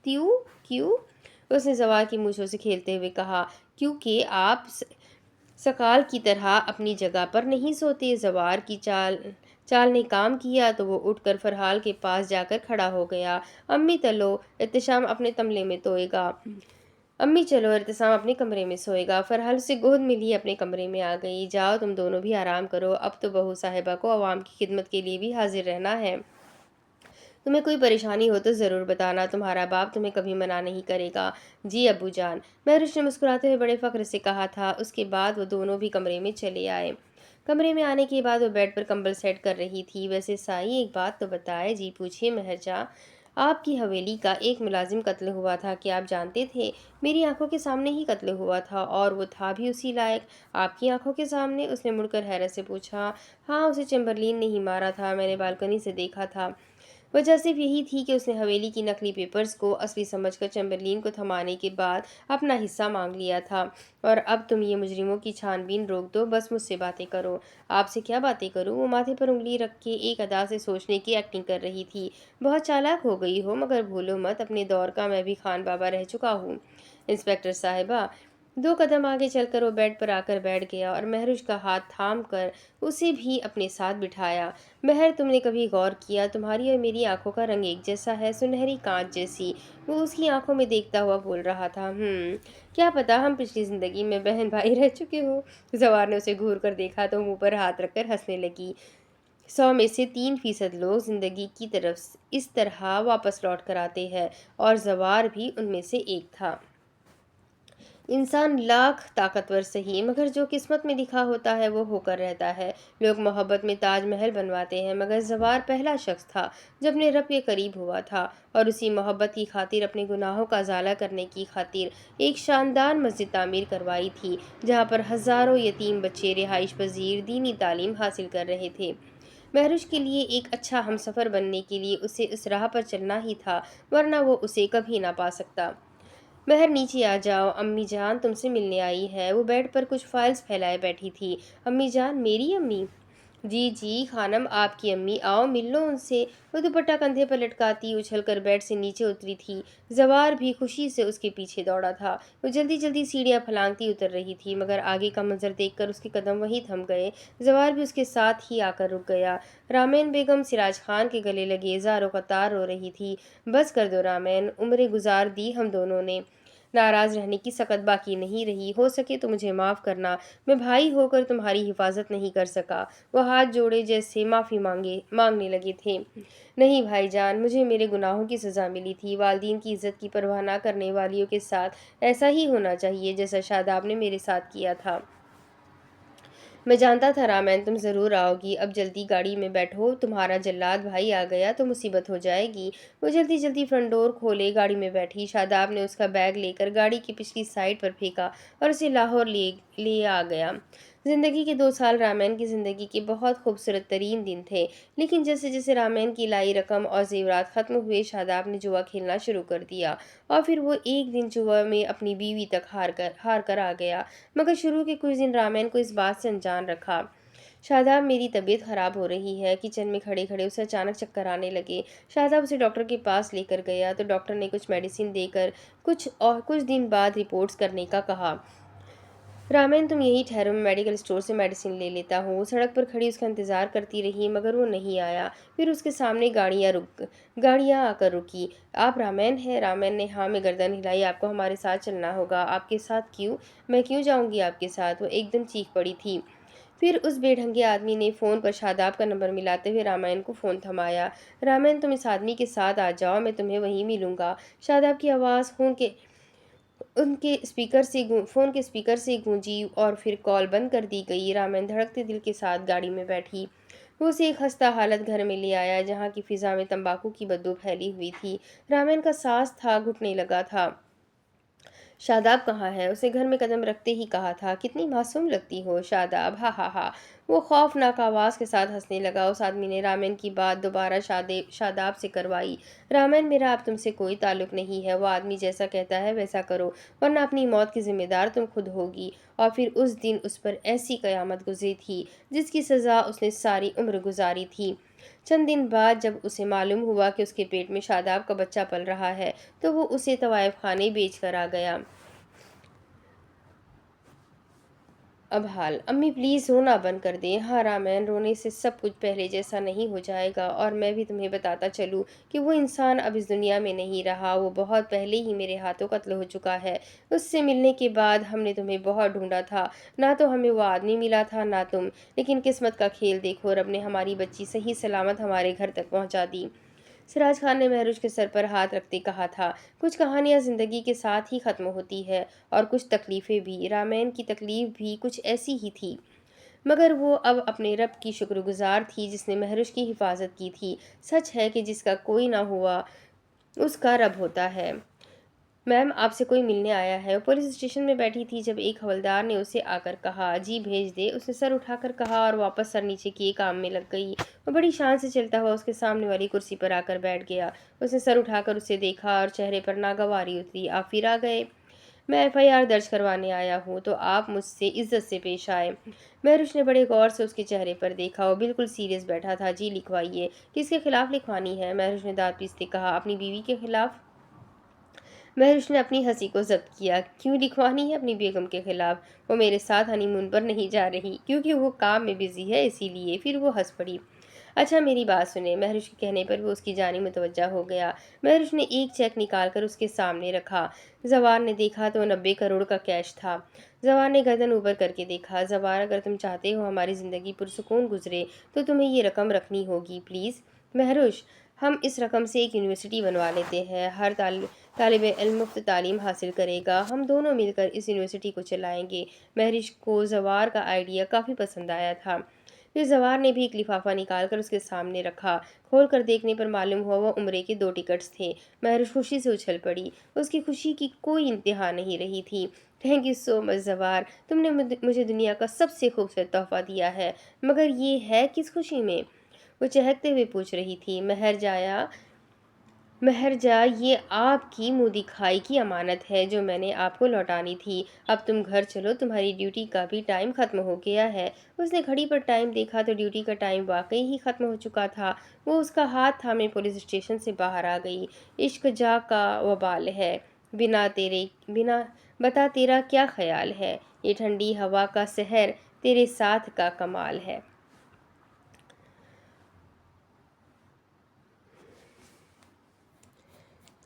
کیوں؟ کیوں؟ اس نے زوار کی مونچھوں سے کھیلتے ہوئے کہا۔ کیونکہ آپ سکال کی طرح اپنی جگہ پر نہیں سوتے۔ زوار کی چال نے کام کیا تو وہ اٹھ کر فرحال کے پاس جا کر کھڑا ہو گیا۔ امی چلو، ارتشام اپنے تملے میں سوئے گا۔ امی چلو، ارتسام اپنے کمرے میں سوئے گا۔ فرحال اسے گود میں لیے اپنے کمرے میں آ گئی۔ جاؤ تم دونوں بھی آرام کرو، اب تو بہو صاحبہ کو عوام کی خدمت کے لیے بھی حاضر رہنا ہے۔ تمہیں کوئی پریشانی ہو تو ضرور بتانا، تمہارا باپ تمہیں کبھی منع نہیں کرے گا۔ جی ابو جان، مہرش نے مسکراتے ہوئے بڑے فخر سے کہا تھا۔ اس کے بعد وہ دونوں بھی کمرے میں چلے آئے۔ کمرے میں آنے کے بعد وہ بیڈ پر کمبل سیٹ کر رہی تھی۔ ویسے سائی ایک بات تو بتائے۔ جی پوچھیے مہر جاں۔ آپ کی حویلی کا ایک ملازم قتل ہوا تھا، کیا آپ جانتے تھے؟ میری آنکھوں کے سامنے ہی قتل ہوا تھا، اور وہ تھا بھی اسی لائق۔ آپ کی آنکھوں کے سامنے؟ اس نے مڑ کر حیرت سے پوچھا۔ ہاں، اسے چمبرلین نے ہی مارا تھا، میں نے بالکنی سے دیکھا تھا۔ وجہ صرف یہی تھی کہ اس نے حویلی کی نقلی پیپرز کو اصلی سمجھ کر چمبرلین کو تھمانے کے بعد اپنا حصہ مانگ لیا تھا۔ اور اب تم یہ مجرموں کی چھان بین روک دو، بس مجھ سے باتیں کرو۔ آپ سے کیا باتیں کروں؟ وہ ماتھے پر انگلی رکھ کے ایک ادا سے سوچنے کی ایکٹنگ کر رہی تھی۔ بہت چالاک ہو گئی ہو، مگر بھولو مت اپنے دور کا میں بھی خان بابا رہ چکا ہوں۔ انسپکٹر صاحبہ، 2 قدم آگے چل کر وہ بیڈ پر آ کر بیٹھ گیا اور مہرش کا ہاتھ تھام کر اسے بھی اپنے ساتھ بٹھایا۔ مہر، تم نے کبھی غور کیا تمہاری اور میری آنکھوں کا رنگ ایک جیسا ہے، سنہری کانچ جیسی؟ وہ اس کی آنکھوں میں دیکھتا ہوا بول رہا تھا۔ کیا پتا ہم پچھلی زندگی میں بہن بھائی رہ چکے ہوں۔ زوار نے اسے گھور کر دیکھا تو منہ پر ہاتھ رکھ کر ہنسنے لگی۔ 100 میں سے 3% لوگ زندگی کی طرف اس طرح واپس لوٹ کر آتے ہیں، اور زوار بھی ان میں سے ایک تھا۔ انسان لاکھ طاقتور سہی، مگر جو قسمت میں لکھا ہوتا ہے وہ ہو کر رہتا ہے۔ لوگ محبت میں تاج محل بنواتے ہیں، مگر زوار پہلا شخص تھا جو اپنے رب کے قریب ہوا تھا، اور اسی محبت کی خاطر اپنے گناہوں کا ازالہ کرنے کی خاطر ایک شاندار مسجد تعمیر کروائی تھی، جہاں پر ہزاروں یتیم بچے رہائش پذیر دینی تعلیم حاصل کر رہے تھے۔ مہرش کے لیے ایک اچھا ہمسفر بننے کے لیے اسے اس راہ پر چلنا ہی تھا، ورنہ وہ اسے کبھی نہ پا سکتا۔ مہر، نیچے آ جاؤ، امی جان تم سے ملنے آئی ہے۔ وہ بیڈ پر کچھ فائلز پھیلائے بیٹھی تھی۔ امی جان؟ میری امی؟ جی جی خانم، آپ کی امی، آؤ مل لو ان سے۔ وہ دوپٹہ کندھے پر لٹکاتی اچھل کر بیڈ سے نیچے اتری تھی۔ زوار بھی خوشی سے اس کے پیچھے دوڑا تھا۔ وہ جلدی جلدی سیڑھیاں پھلانگتی اتر رہی تھی، مگر آگے کا منظر دیکھ کر اس کے قدم وہیں تھم گئے۔ زوار بھی اس کے ساتھ ہی آ کر رک گیا۔ رامین بیگم سراج خان کے گلے لگے زار و قطار رو رہی تھی۔ بس کر دو رامین، عمریں گزار دی ہم دونوں نے، ناراض رہنے کی سکت باقی نہیں رہی۔ ہو سکے تو مجھے معاف کرنا، میں بھائی ہو کر تمہاری حفاظت نہیں کر سکا۔ وہ ہاتھ جوڑے جیسے معافی مانگنے لگے تھے۔ نہیں بھائی جان، مجھے میرے گناہوں کی سزا ملی تھی۔ والدین کی عزت کی پرواہ نہ کرنے والیوں کے ساتھ ایسا ہی ہونا چاہیے جیسا شاداب نے میرے ساتھ کیا تھا۔ میں جانتا تھا رامین تم ضرور آؤ گی، اب جلدی گاڑی میں بیٹھو، تمہارا جلاد بھائی آ گیا تو مصیبت ہو جائے گی۔ وہ جلدی جلدی فرنٹ ڈور کھولے گاڑی میں بیٹھی۔ شاداب نے اس کا بیگ لے کر گاڑی کی پچھلی سائیڈ پر پھینکا اور اسے لاہور لے آ گیا۔ زندگی کے 2 سال رامین کی زندگی کے بہت خوبصورت ترین دن تھے، لیکن جیسے جیسے رامین کی لائی رقم اور زیورات ختم ہوئے، شاداب نے جوا کھیلنا شروع کر دیا، اور پھر وہ ایک دن جوا میں اپنی بیوی تک ہار کر آ گیا۔ مگر شروع کے کچھ دن رامین کو اس بات سے انجان رکھا۔ شاداب، میری طبیعت خراب ہو رہی ہے۔ کچن میں کھڑے کھڑے اسے اچانک چکر آنے لگے۔ شاداب اسے ڈاکٹر کے پاس لے کر گیا تو ڈاکٹر نے کچھ میڈیسن دے کر کچھ دن بعد رپورٹس کرنے کا کہا۔ رامین تم یہی ٹھہرو، میں میڈیکل اسٹور سے میڈیسن لے لیتا ہوں۔ وہ سڑک پر کھڑی اس کا انتظار کرتی رہی، مگر وہ نہیں آیا۔ پھر اس کے سامنے گاڑیاں آ کر رکی۔ آپ رامین ہیں؟ رامین نے ہاں میں گردن ہلائی۔ آپ کو ہمارے ساتھ چلنا ہوگا۔ آپ کے ساتھ کیوں؟ میں کیوں جاؤں گی آپ کے ساتھ؟ وہ ایک دم چیخ پڑی تھی۔ پھر اس بے ڈھنگے آدمی نے فون پر شاداب کا نمبر ملاتے ہوئے رامین کو فون تھمایا۔ رامین تم اس آدمی کے ساتھ آ جاؤ، میں تمہیں وہیں ملوں گا۔ شاداب کی آواز فون کے اسپیکر سے گونجی اور پھر کال بند کر دی گئی۔ رامین دھڑکتے دل کے ساتھ گاڑی میں بیٹھی۔ وہ اسے ایک خستہ حالت گھر میں لے آیا جہاں کی فضا میں تمباکو کی بدبو پھیلی ہوئی تھی۔ رامین کا سانس تھا گھٹنے لگا تھا۔ شاداب کہاں ہے؟ اسے گھر میں قدم رکھتے ہی کہا تھا۔ کتنی معصوم لگتی ہو شاداب، ہا ہا ہا۔ وہ خوفناک آواز کے ساتھ ہنسنے لگا۔ اس آدمی نے رامین کی بات دوبارہ شاداب سے کروائی۔ رامین، میرا اب تم سے کوئی تعلق نہیں ہے۔ وہ آدمی جیسا کہتا ہے ویسا کرو، ورنہ اپنی موت کی ذمہ دار تم خود ہوگی۔ اور پھر اس دن اس پر ایسی قیامت گزری تھی جس کی سزا اس نے ساری عمر گزاری تھی۔ چند دن بعد جب اسے معلوم ہوا کہ اس کے پیٹ میں شاداب کا بچہ پل رہا ہے تو وہ اسے طوائف خانے بیچ کر آ گیا۔ اب حال امی پلیز رونا بند کر دیں۔ ہاں رامین، رونے سے سب کچھ پہلے جیسا نہیں ہو جائے گا، اور میں بھی تمہیں بتاتا چلوں کہ وہ انسان اب اس دنیا میں نہیں رہا۔ وہ بہت پہلے ہی میرے ہاتھوں قتل ہو چکا ہے۔ اس سے ملنے کے بعد ہم نے تمہیں بہت ڈھونڈا تھا، نہ تو ہمیں وہ آدمی ملا تھا نہ تم، لیکن قسمت کا کھیل دیکھو، رب نے ہماری بچی صحیح سلامت ہمارے گھر تک پہنچا دی۔ سراج خان نے مہروش کے سر پر ہاتھ رکھتے کہا تھا، کچھ کہانیاں زندگی کے ساتھ ہی ختم ہوتی ہے، اور کچھ تکلیفیں بھی۔ رامین کی تکلیف بھی کچھ ایسی ہی تھی، مگر وہ اب اپنے رب کی شکر گزار تھی جس نے مہروش کی حفاظت کی تھی۔ سچ ہے کہ جس کا کوئی نہ ہوا اس کا رب ہوتا ہے۔ میم، آپ سے کوئی ملنے آیا ہے۔ وہ پولیس اسٹیشن میں بیٹھی تھی جب ایک حوالدار نے اسے آ کر کہا، جی بھیج دے۔ اس نے سر اٹھا کر کہا اور واپس سر نیچے کیے کام میں لگ گئی۔ وہ بڑی شان سے چلتا ہوا اس کے سامنے والی کرسی پر آ کر بیٹھ گیا۔ اس نے سر اٹھا کر اسے دیکھا اور چہرے پر ناگواری اتری۔ آپ پھر آ گئے؟ میں FIR درج کروانے آیا ہوں، تو آپ مجھ سے عزت سے پیش آئے۔ مہروش نے بڑے غور سے اس کے چہرے پر دیکھا۔ وہ بالکل سیریس بیٹھا تھا۔ جی لکھوائیے۔ کس کے خلاف لکھوانی ہے؟ مہروش نے دانت پیستے کہا، اپنی بیوی کے خلاف۔ مہروش نے اپنی ہنسی کو ضبط کیا، کیوں لکھوانی ہے اپنی بیگم کے خلاف؟ وہ میرے ساتھ ہنی مون پر نہیں جا رہی، کیونکہ وہ کام میں بزی ہے اسی لیے۔ پھر وہ ہنس پڑی۔ اچھا میری بات سنیں۔ مہروش کے کہنے پر وہ اس کی جانب متوجہ ہو گیا۔ مہروش نے ایک چیک نکال کر اس کے سامنے رکھا۔ زوار نے دیکھا تو 90 کروڑ کا کیش تھا۔ زوار نے گردن اوپر کر کے دیکھا۔ زوار، اگر تم چاہتے ہو ہماری زندگی پرسکون گزرے تو تمہیں یہ رقم رکھنی ہوگی پلیز۔ مہروش، ہم اس رقم سے ایک یونیورسٹی بنوا لیتے ہیں، ہر طالب علم مفت تعلیم حاصل کرے گا، ہم دونوں مل کر اس یونیورسٹی کو چلائیں گے۔ مہروش کو زوار کا آئیڈیا کافی پسند آیا تھا۔ پھر زوار نے بھی ایک لفافہ نکال کر اس کے سامنے رکھا۔ کھول کر دیکھنے پر معلوم ہوا وہ عمرے کے 2 ٹکٹس تھے۔ مہروش خوشی سے اچھل پڑی۔ اس کی خوشی کی کوئی انتہا نہیں رہی تھی۔ تھینک یو سو مچ زوار، تم نے مجھے دنیا کا سب سے خوبصورت تحفہ دیا ہے، مگر یہ ہے کس خوشی میں؟ وہ چہکتے ہوئے پوچھ رہی تھی۔ مہرجا، یہ آپ کی منہ دکھائی کی امانت ہے جو میں نے آپ کو لوٹانی تھی۔ اب تم گھر چلو، تمہاری ڈیوٹی کا بھی ٹائم ختم ہو گیا ہے۔ اس نے گھڑی پر ٹائم دیکھا تو ڈیوٹی کا ٹائم واقعی ہی ختم ہو چکا تھا۔ وہ اس کا ہاتھ تھامے پولیس اسٹیشن سے باہر آ گئی۔ عشق جا کا وبال ہے، بتا تیرا کیا خیال ہے، یہ ٹھنڈی ہوا کا سحر تیرے ساتھ کا کمال ہے۔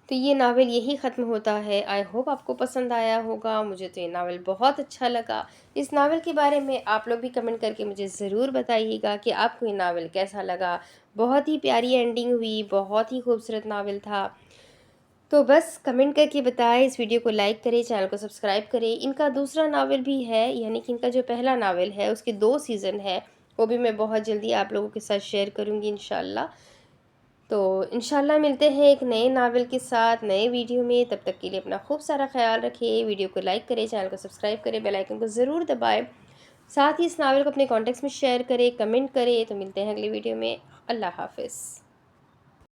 تو یہ ناول یہی ختم ہوتا ہے۔ آئی ہوپ آپ کو پسند آیا ہوگا۔ مجھے تو یہ ناول بہت اچھا لگا۔ اس ناول کے بارے میں آپ لوگ بھی کمنٹ کر کے مجھے ضرور بتائیے گا کہ آپ کو یہ ناول کیسا لگا۔ بہت ہی پیاری اینڈنگ ہوئی، بہت ہی خوبصورت ناول تھا۔ تو بس کمنٹ کر کے بتائیں، اس ویڈیو کو لائک کریں، چینل کو سبسکرائب کریں۔ ان کا دوسرا ناول بھی ہے، یعنی کہ ان کا جو پہلا ناول ہے اس کے 2 سیزن ہے، وہ بھی میں بہت جلدی آپ لوگوں کے ساتھ شیئر کروں گی انشاءاللہ۔ تو انشاءاللہ ملتے ہیں ایک نئے ناول کے ساتھ نئے ویڈیو میں۔ تب تک کے لیے اپنا خوب سارا خیال رکھیں، ویڈیو کو لائک کریں، چینل کو سبسکرائب کریں، بیل آئیکن کو ضرور دبائیں، ساتھ ہی اس ناول کو اپنے کانٹیکٹس میں شیئر کریں، کمنٹ کریں۔ تو ملتے ہیں اگلی ویڈیو میں۔ اللہ حافظ۔